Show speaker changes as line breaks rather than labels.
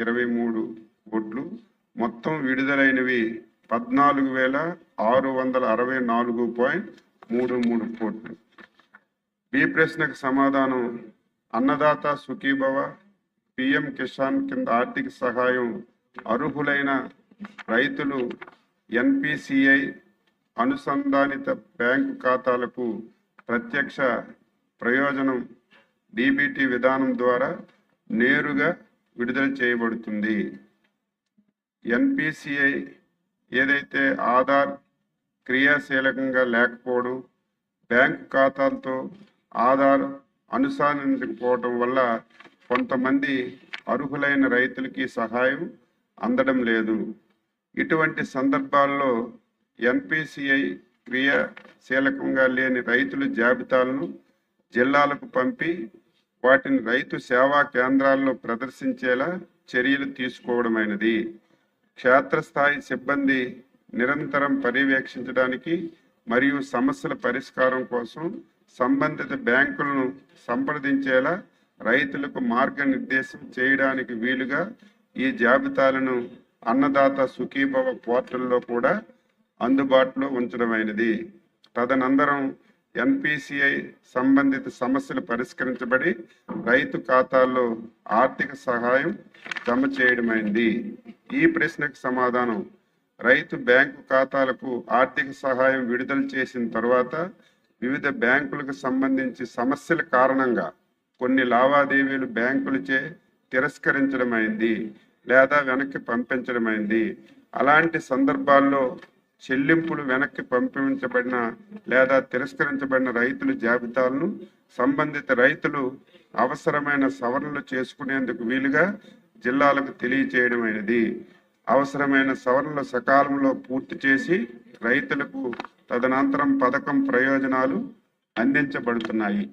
23 కోట్లు. మొత్తం విడుదలైనవి 14,664.33 కోట్లు. బి ప్రశ్నకు సమాధానం అన్నదాత సుఖీభవ, పిఎం కిసాన్ కింద ఆర్థిక సహాయం అర్హులైన రైతులు ఎన్పిసిఐ అనుసంధానిత బ్యాంకు ఖాతాలకు ప్రత్యక్ష ప్రయోజనం డిబిటి విధానం ద్వారా నేరుగా విడుదల చేయబడుతుంది. ఎన్పిసిఐ ఏదైతే ఆధార్ క్రియాశీలకంగా లేకపోవడం, బ్యాంకు ఖాతాలతో ఆధార్ అనుసంధానించకపోవడం వల్ల కొంతమంది అర్హులైన రైతులకి సహాయం అందడం లేదు. ఇటువంటి సందర్భాల్లో ఎన్పిసిఐ క్రియాశీలకంగా లేని రైతుల జాబితాలను జిల్లాలకు పంపి వాటిని రైతు సేవా కేంద్రాల్లో ప్రదర్శించేలా చర్యలు తీసుకోవడమైనది. క్షేత్రస్థాయి సిబ్బంది నిరంతరం పర్యవేక్షించడానికి మరియు సమస్యల పరిష్కారం కోసం సంబంధిత బ్యాంకులను సంప్రదించేలా రైతులకు మార్గనిర్దేశం చేయడానికి వీలుగా ఈ జాబితాలను అన్నదాత సుఖీభవ పోర్టల్లో కూడా అందుబాటులో ఉంచడమైనది. తదనంతరం ఎన్పిసిఐ సంబంధిత సమస్యలు పరిష్కరించబడి రైతు ఖాతాల్లో ఆర్థిక సహాయం జమ చేయడమైంది. ఈ ప్రశ్నకు సమాధానం రైతు బ్యాంకు ఖాతాలకు ఆర్థిక సహాయం విడుదల చేసిన తర్వాత వివిధ బ్యాంకులకు సంబంధించి సమస్యల కారణంగా కొన్ని లావాదేవీలు బ్యాంకులచే తిరస్కరించడమైంది లేదా వెనక్కి పంపించడమైంది. అలాంటి సందర్భాల్లో చెల్లింపులు వెనక్కి పంపించబడిన లేదా తిరస్కరించబడిన రైతుల జాబితాలను సంబంధిత రైతులు అవసరమైన సవరణలు చేసుకునేందుకు వీలుగా జిల్లాలకు తెలియచేయడమైనది. అవసరమైన సవరణలు సకాలంలో పూర్తి చేసి రైతులకు తదనంతరం పథకం ప్రయోజనాలు అందించబడుతున్నాయి.